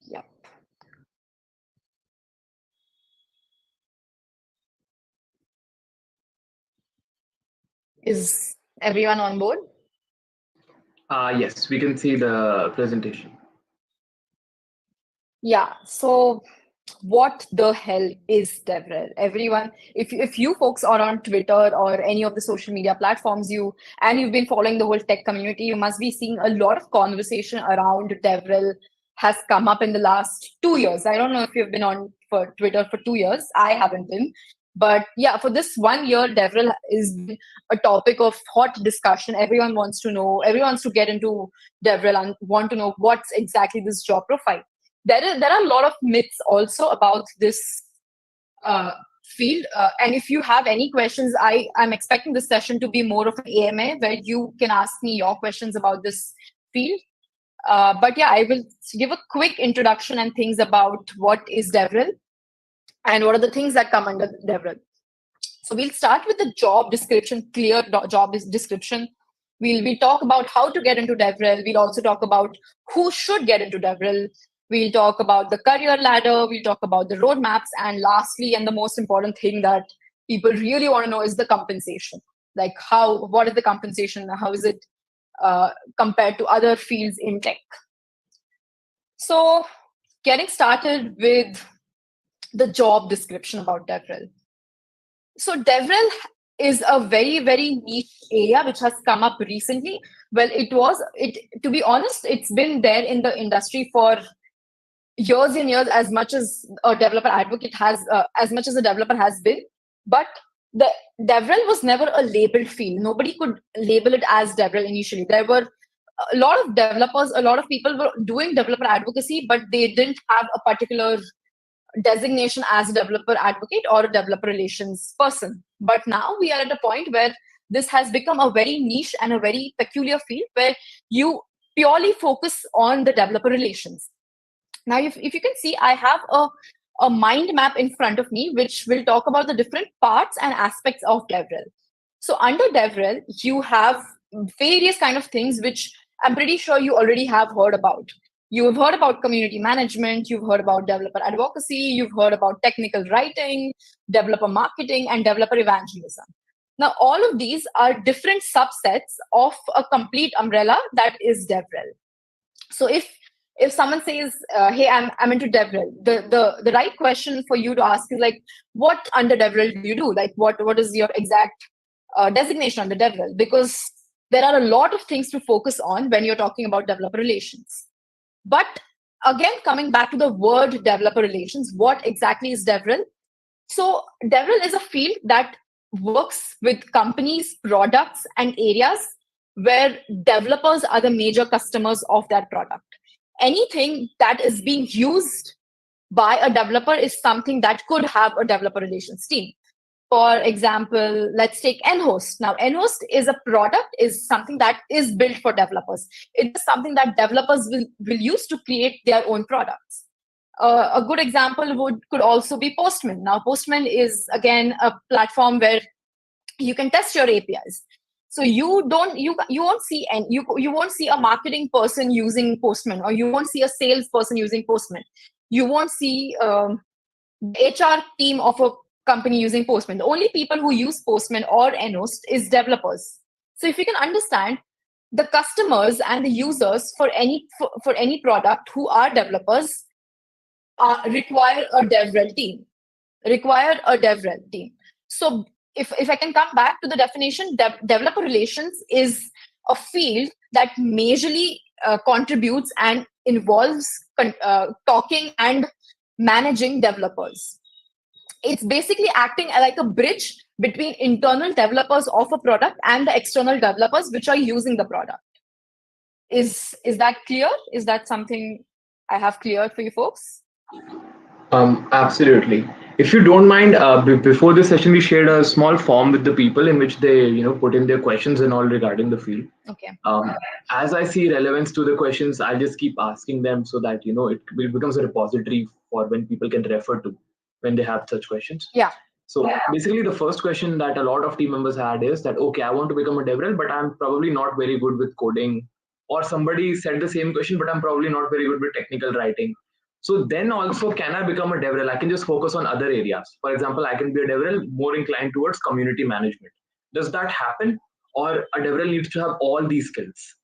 Yep. Is everyone on board? Yes, we can see the presentation. Yeah. So what the hell is Devrel? Everyone, if you folks are on Twitter or any of the social media platforms, you've been following the whole tech community, you must be seeing a lot of conversation around Devrel has come up in the last 2 years. I don't know if you've been on for Twitter for 2 years. I haven't been. But yeah, for this 1 year, Devrel is a topic of hot discussion. Everyone wants to know, everyone wants to get into Devrel and want to know what's exactly this job profile. There are a lot of myths also about this field. And if you have any questions, I'm expecting this session to be more of an AMA where you can ask me your questions about this field. But yeah, I will give a quick introduction and things about what is Devrel and what are the things that come under Devrel. So we'll start with the job description, clear job description. We'll talk about how to get into Devrel. We'll also talk about who should get into Devrel. We'll talk about the career ladder. We'll talk about the roadmaps. And lastly, and the most important thing that people really want to know is the compensation. Like what is the compensation? How is it compared to other fields in tech? So getting started with the job description about Devrel. So Devrel is a very, very niche area which has come up recently. Well, to be honest, it's been there in the industry for years and years, as much as a developer advocate has, as much as a developer has been. But the Devrel was never a labeled field. Nobody could label it as Devrel initially. There were a lot of developers, a lot of people were doing developer advocacy, but they didn't have a particular designation as a developer advocate or a developer relations person. But now we are at a point where this has become a very niche and a very peculiar field where you purely focus on the developer relations. Now, if you can see, I have a mind map in front of me, which will talk about the different parts and aspects of Devrel. So under Devrel, you have various kind of things, which I'm pretty sure you already have heard about. You've heard about community management, you've heard about developer advocacy, you've heard about technical writing, developer marketing, and developer evangelism. Now, all of these are different subsets of a complete umbrella that is Devrel. So if someone says, hey, I'm into Devrel, the right question for you to ask is like, what under Devrel do you do? Like, what is your exact designation under Devrel? Because there are a lot of things to focus on when you're talking about developer relations. But again, coming back to the word developer relations, what exactly is Devrel? So Devrel is a field that works with companies, products, and areas where developers are the major customers of that product. Anything that is being used by a developer is something that could have a developer relations team. For example, let's take Nhost. Now, Nhost is a product, is something that is built for developers. It is something that developers will use to create their own products. A good example could also be Postman. Now, Postman is, again, a platform where you can test your APIs. So you won't see a marketing person using Postman, or you won't see a sales person using Postman. You won't see the HR team of a company using Postman. The only people who use Postman or Nhost is developers. So if you can understand, the customers and the users for any product who are developers require a Devrel team. So if I can come back to the definition, developer relations is a field that majorly contributes and involves talking and managing developers. It's basically acting like a bridge between internal developers of a product and the external developers which are using the product. Is that clear? Is that something I have clear for you folks? Absolutely. If you don't mind, before this session, we shared a small form with the people in which they, put in their questions and all regarding the field. Okay. As I see relevance to the questions, I'll just keep asking them so that it becomes a repository for when people can refer to when they have such questions. Yeah. So basically, the first question that a lot of team members had is that, okay, I want to become a Devrel, but I'm probably not very good with coding. Or somebody said the same question, but I'm probably not very good with technical writing. So then also, can I become a Devrel? I can just focus on other areas. For example, I can be a Devrel more inclined towards community management. Does that happen? Or a Devrel needs to have all these skills?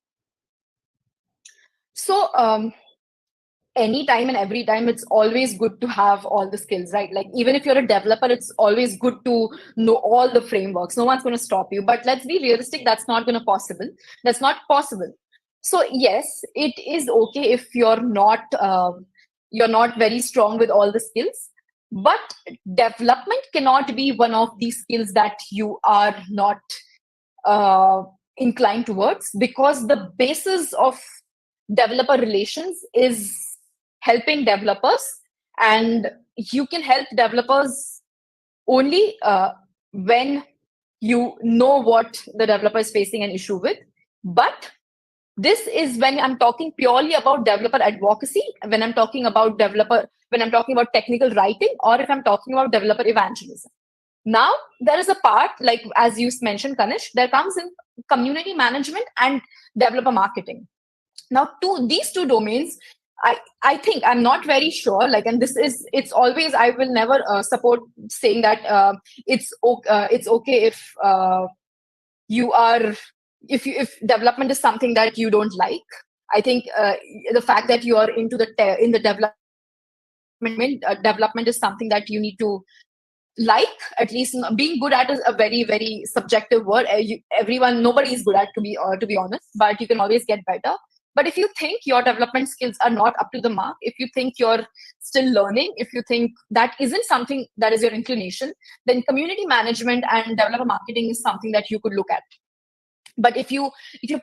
So anytime and every time, it's always good to have all the skills, right? Like even if you're a developer, it's always good to know all the frameworks. No one's going to stop you. But let's be realistic, that's not going to possible. That's not possible. So yes, it is okay if you're not very strong with all the skills. But development cannot be one of these skills that you are not inclined towards, because the basis of developer relations is helping developers, and you can help developers only when you know what the developer is facing an issue with. But this is when I'm talking purely about developer advocacy, when I'm talking about technical writing, or if I'm talking about developer evangelism. Now, there is a part, like as you mentioned, Kanish, there comes in community management and developer marketing. Now, these two domains, I think, I'm not very sure, like, and it's always, I will never support saying that it's okay if you are, if development is something that you don't like. I think the fact that you are into in the development is something that you need to like. At least being good at is a very, very subjective word. Nobody is good at, to be honest, but you can always get better. But if you think your development skills are not up to the mark, if you think you're still learning, if you think that isn't something that is your inclination, then community management and developer marketing is something that you could look at. But if you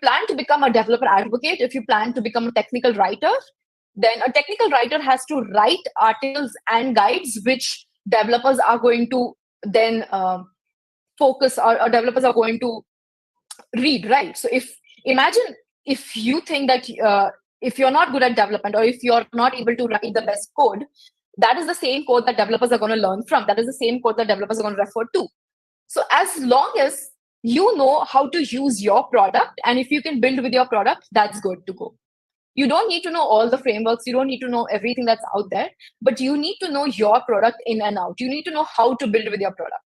plan to become a developer advocate, if you plan to become a technical writer, then a technical writer has to write articles and guides which developers are going to then focus, or developers are going to read, right? So imagine if you think that if you're not good at development, or if you're not able to write the best code, that is the same code that developers are going to learn from. That is the same code that developers are going to refer to. So as long as you know how to use your product, and if you can build with your product, that's good to go. You don't need to know all the frameworks. You don't need to know everything that's out there, but you need to know your product in and out. You need to know how to build with your product.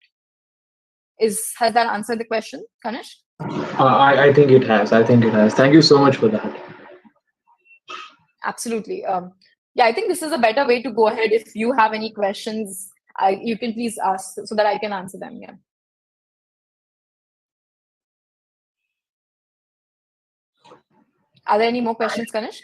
Has that answered the question, Kanish? I think it has. Thank you so much for that. Absolutely. Yeah, I think this is a better way to go ahead. If you have any questions, you can please ask so that I can answer them. Yeah. Are there any more questions, Kanish?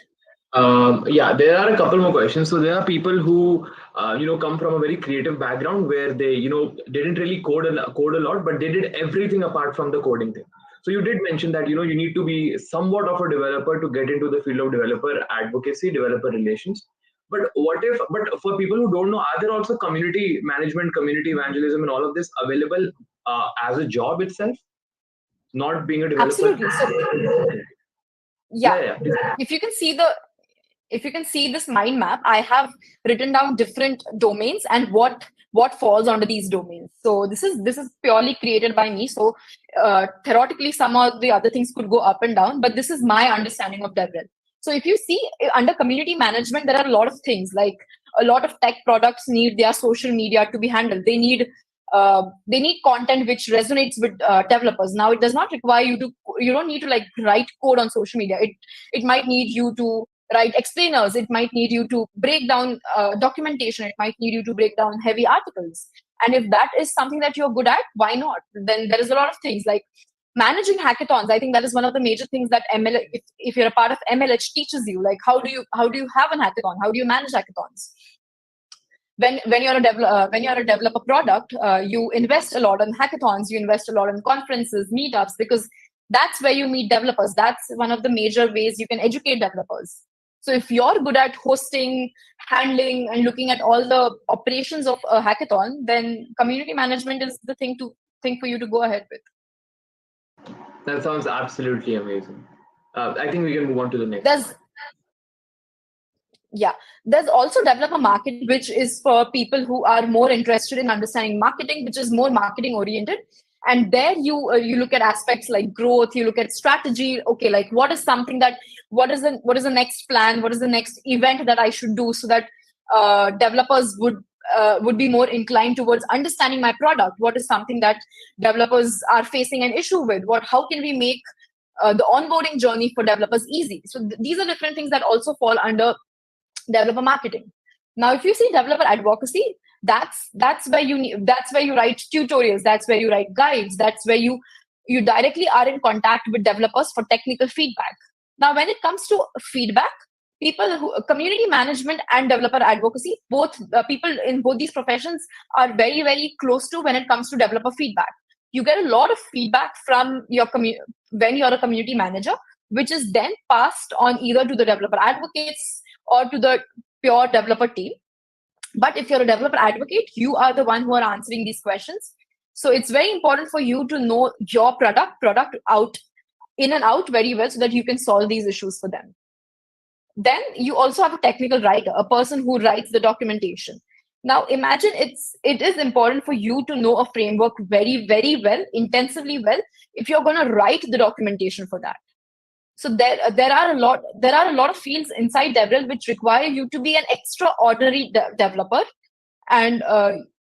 Yeah, there are a couple more questions. So there are people who, come from a very creative background where they, didn't really code a lot, but they did everything apart from the coding thing. So you did mention that, you need to be somewhat of a developer to get into the field of developer advocacy, developer relations. But but for people who don't know, are there also community management, community evangelism, and all of this available as a job itself? Not being a developer? Absolutely. So, yeah. If you can see this mind map, I have written down different domains and what falls under these domains. So this is purely created by me. So theoretically, some of the other things could go up and down, but this is my understanding of Devrel. So if you see under community management, there are a lot of things, like a lot of tech products need their social media to be handled. They need content which resonates with developers. Now, it does not require you don't need to like write code on social media. It might need you to write explainers. It might need you to break down documentation. It might need you to break down heavy articles. And if that is something that you're good at, why not? Then there is a lot of things like managing hackathons. I think that is one of the major things that if you're a part of MLH teaches you, like how do you have a hackathon? How do you manage hackathons? when you're a developer product, you invest a lot in hackathons, you invest a lot in conferences, meetups, because that's where you meet developers. That's one of the major ways you can educate developers. So if you're good at hosting, handling, and looking at all the operations of a hackathon, then community management is the thing for you to go ahead with. That sounds absolutely amazing. I think we can move on to the next. There's also developer marketing, which is for people who are more interested in understanding marketing, which is more marketing oriented. And there you look at aspects like growth, you look at strategy. Okay, like what is the next plan, what is the next event that I should do, so that developers would be more inclined towards understanding my product. What is something that developers are facing an issue with? How can we make the onboarding journey for developers easy? So these are different things that also fall under developer marketing. Now, if you see developer advocacy, that's where you write tutorials, that's where you write guides, that's where you directly are in contact with developers for technical feedback. Now, when it comes to feedback, community management and developer advocacy, both people in both these professions are very, very close to when it comes to developer feedback. You get a lot of feedback from your when you're a community manager, which is then passed on either to the developer advocates or to the pure developer team. But if you're a developer advocate, you are the one who are answering these questions. So it's very important for you to know your product out in and out very well, so that you can solve these issues for them. Then you also have a technical writer, a person who writes the documentation. Now imagine it is important for you to know a framework very, very well, intensively well, if you're going to write the documentation for that. So there are a lot of fields inside Devrel which require you to be an extraordinary developer, and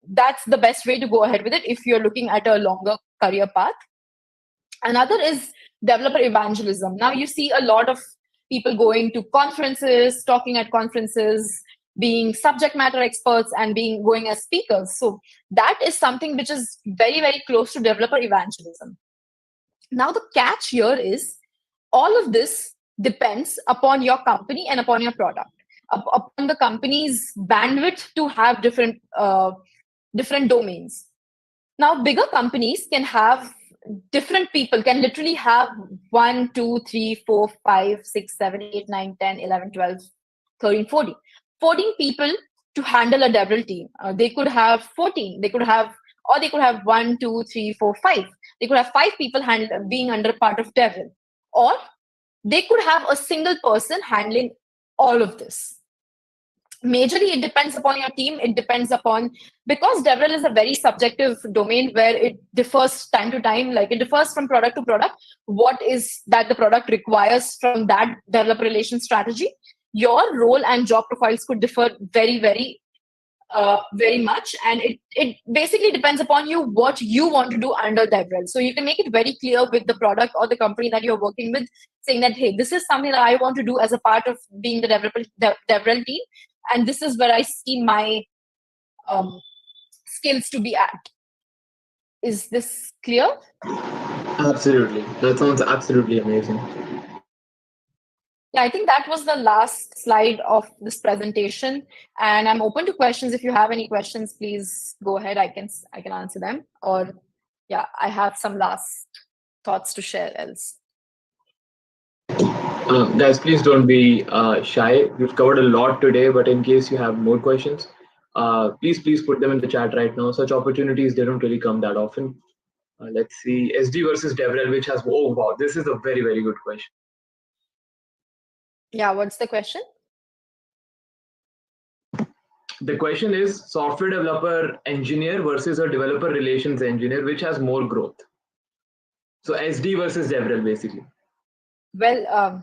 that's the best way to go ahead with it if you're looking at a longer career path. Another is developer evangelism. Now you see a lot of people going to conferences, talking at conferences, being subject matter experts, and going as speakers. So that is something which is very, very close to developer evangelism. Now the catch here is, all of this depends upon your company and upon your product, upon the company's bandwidth to have different domains. Now, bigger companies can have different people, can literally have 1, 2, 3, 4, 5, 6, 7, 8, 9, 10, 11, 12, 13, 14. 14 people to handle a Devrel team. They could have 14. They could have 1, 2, 3, 4, 5. They could have 5 people being under part of Devrel. Or they could have a single person handling all of this. Majorly, it depends upon your team. It depends upon, because Devrel is a very subjective domain where it differs time to time, like it differs from product to product. What is that the product requires from that developer relations strategy? Your role and job profiles could differ very, very much, and it basically depends upon you what you want to do under Devrel. So you can make it very clear with the product or the company that you're working with, saying that, hey, this is something that I want to do as a part of being the Devrel team, and this is where I see my skills to be at. Is this clear? Absolutely. That sounds absolutely amazing. Yeah, I think that was the last slide of this presentation, and I'm open to questions. If you have any questions, please go ahead. I can answer them, or yeah, I have some last thoughts to share else. Guys, please don't be shy. We've covered a lot today, but in case you have more questions, please put them in the chat right now. Such opportunities, they don't really come that often. Let's see, SD versus Devrel, which has, oh wow, this is a very, very good question. Yeah, what's the question? The question is software developer engineer versus a developer relations engineer, which has more growth. So SD versus Devrel, basically. Well,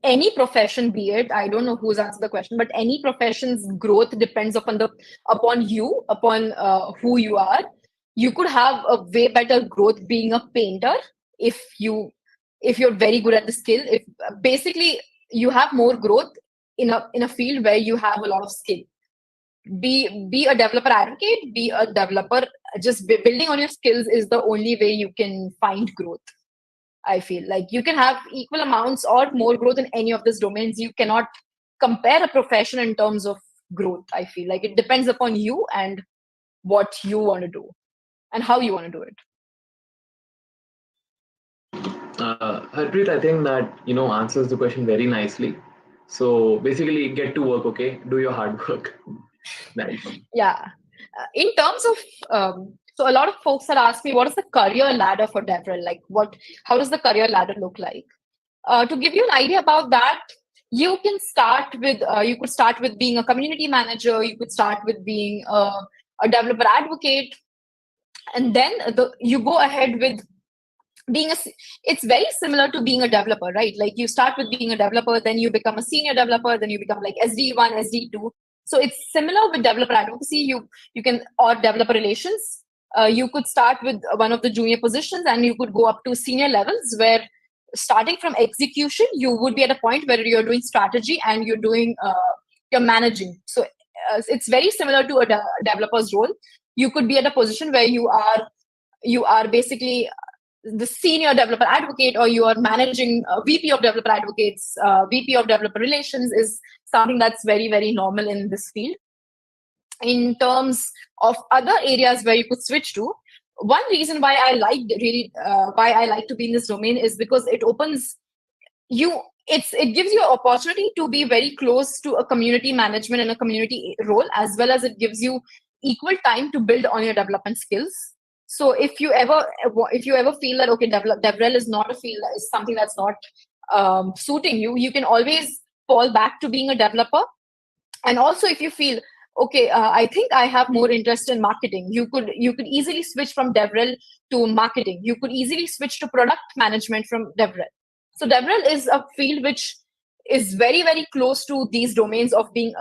any profession, be it, I don't know who's answered the question, but any profession's growth depends upon who you are. You could have a way better growth being a painter if you're very good at the skill. If basically you have more growth in a field where you have a lot of skill. Be a developer advocate, be a developer. Just building on your skills is the only way you can find growth. I feel like you can have equal amounts or more growth in any of these domains. You cannot compare a profession in terms of growth. I feel like it depends upon you and what you want to do and how you want to do it. Harpreet, I think that answers the question very nicely. So basically, get to work. Okay, do your hard work. Nice. Yeah. In terms of so a lot of folks have asked me, what is the career ladder for Devrel? Like, how does the career ladder look like? To give you an idea about that, you could start with being a community manager. You could start with being a developer advocate, and then you go ahead with being it's very similar to being a developer, right? Like you start with being a developer, then you become a senior developer, then you become like SD1, SD2. So it's similar with developer advocacy. You can, or developer relations. You could start with one of the junior positions and you could go up to senior levels where starting from execution, you would be at a point where you're doing strategy and you're managing. So it's very similar to a developer's role. You could be at a position where you are basically the senior developer advocate, or you are managing VP of developer advocates, VP of developer relations is something that's very, very normal in this field. In terms of other areas where you could switch to, one reason why I like to be in this domain is because it opens it gives you an opportunity to be very close to a community management and a community role, as well as it gives you equal time to build on your development skills. So if you ever feel that okay, Devrel is not a field, is something that's not suiting you, you can always fall back to being a developer. And also, if you feel okay, I think I have more interest in marketing, you could easily switch from Devrel to marketing. You could easily switch to product management from Devrel. So Devrel is a field which is very, very close to these domains of being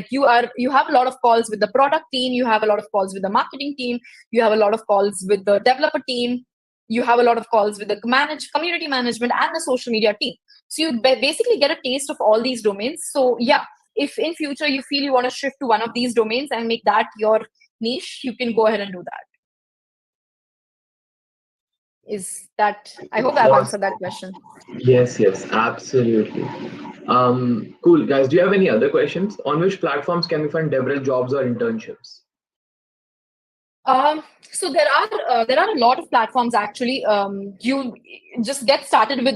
you have a lot of calls with the product team, you have a lot of calls with the marketing team, you have a lot of calls with the developer team, you have a lot of calls with the community management and the social media team. So you basically get a taste of all these domains. So yeah, if in future you feel you want to shift to one of these domains and make that your niche, you can go ahead and do that. I hope I've answered that question. Yes, absolutely. Cool, guys. Do you have any other questions? On which platforms can we find Devrel jobs or internships? So there are a lot of platforms actually. You just get started with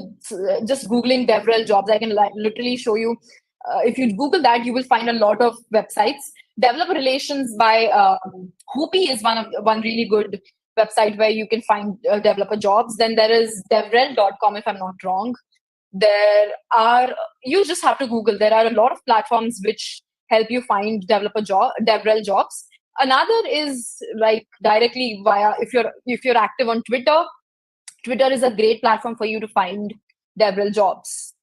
just Googling Devrel jobs. I can literally show you. If you Google that, you will find a lot of websites. Developer Relations by Hoopy is one really good website where you can find developer jobs. Then there is Devrel.com, if I'm not wrong. You just have to Google. There are a lot of platforms which help you find Devrel jobs. Another is like directly via, if you're active on Twitter. Twitter is a great platform for you to find Devrel jobs.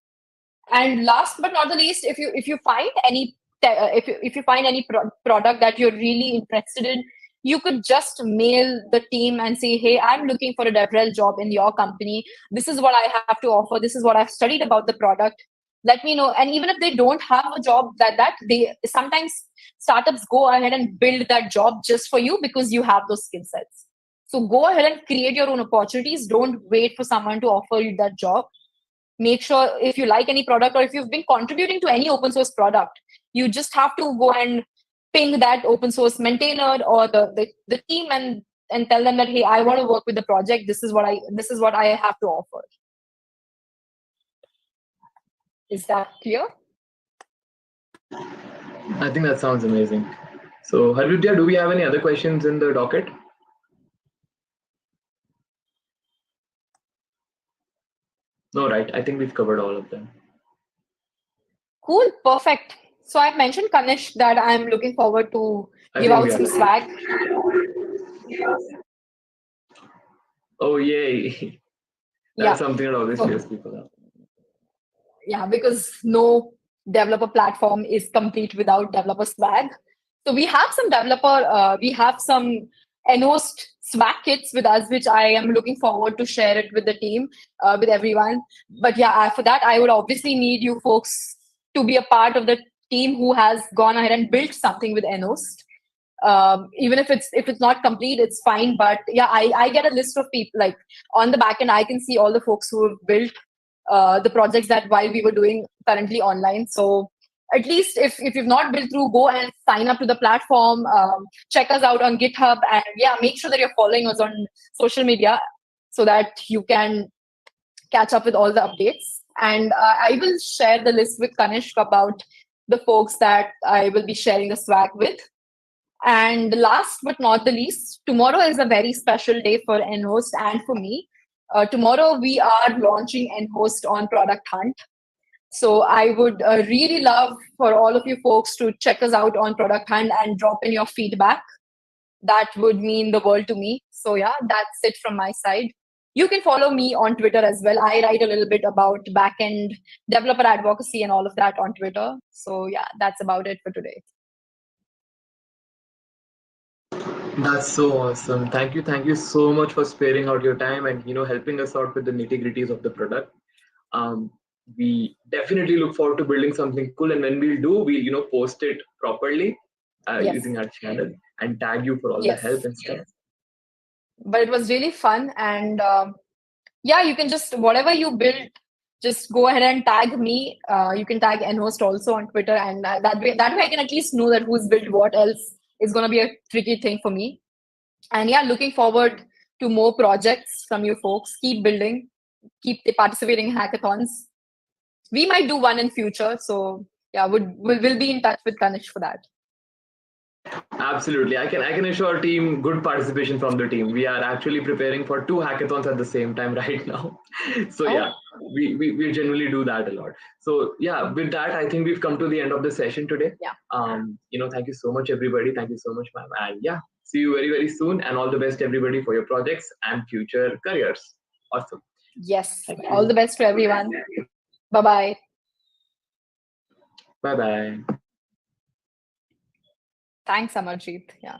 And last but not the least, if you find any product that you're really interested in, you could just mail the team and say, hey, I'm looking for a Devrel job in your company. This is what I have to offer. This is what I've studied about the product. Let me know. And even if they don't have a job that they sometimes startups go ahead and build that job just for you because you have those skill sets. So go ahead and create your own opportunities. Don't wait for someone to offer you that job. Make sure if you like any product or if you've been contributing to any open source product, you just have to go and ping that open source maintainer or the team and tell them that, hey, I want to work with the project. This is what I have to offer. Is that clear? I think that sounds amazing. So, Harvidya, do we have any other questions in the docket? No, right. I think we've covered all of them. Cool. Perfect. So I've mentioned, Kanish, that I'm looking forward to give out some swag. Oh, yay. That's something that always cheers people up. Yeah, because no developer platform is complete without developer swag. So we have some Nhost swag kits with us, which I am looking forward to share it with the team, with everyone. But yeah, for that, I would obviously need you folks to be a part of the team who has gone ahead and built something with Nhost. Even if it's not complete, it's fine. But yeah, I get a list of people, like on the back end, I can see all the folks who have built the projects that while we were doing currently online. So at least if you've not been through, go and sign up to the platform. Check us out on GitHub, and yeah, make sure that you're following us on social media so that you can catch up with all the updates. And I will share the list with Kanishk about the folks that I will be sharing the swag with. And last but not the least, tomorrow is a very special day for Nhost and for me. Tomorrow we are launching Nhost on Product Hunt. So I would really love for all of you folks to check us out on Product Hunt and drop in your feedback. That would mean the world to me. So yeah, that's it from my side. You can follow me on Twitter as well. I write a little bit about backend developer advocacy and all of that on Twitter. So yeah, that's about it for today. That's so awesome. Thank you so much for sparing out your time and helping us out with the nitty-gritties of the product. We definitely look forward to building something cool, and when we'll do, we'll post it properly Yes. using our channel and tag you for all Yes. the help and stuff. But it was really fun, and yeah, you can just whatever you build, just go ahead and tag me. You can tag Nhost also on Twitter, and that way I can at least know that who's built what else is going to be a tricky thing for me. And yeah, looking forward to more projects from you folks. Keep building, keep participating in hackathons. We might do one in future, so yeah, we'll be in touch with Kanish for that. Absolutely, I can assure team good participation from the team. We are actually preparing for 2 hackathons at the same time right now. So yeah, we generally do that a lot. So yeah, with that, I think we've come to the end of the session today. Yeah. Thank you so much, everybody. Thank you so much, ma'am. And yeah, see you very, very soon. And all the best, everybody, for your projects and future careers. Awesome. Yes. All the best to everyone. Bye-bye. Bye-bye. Thanks, Amarjeet. Yeah.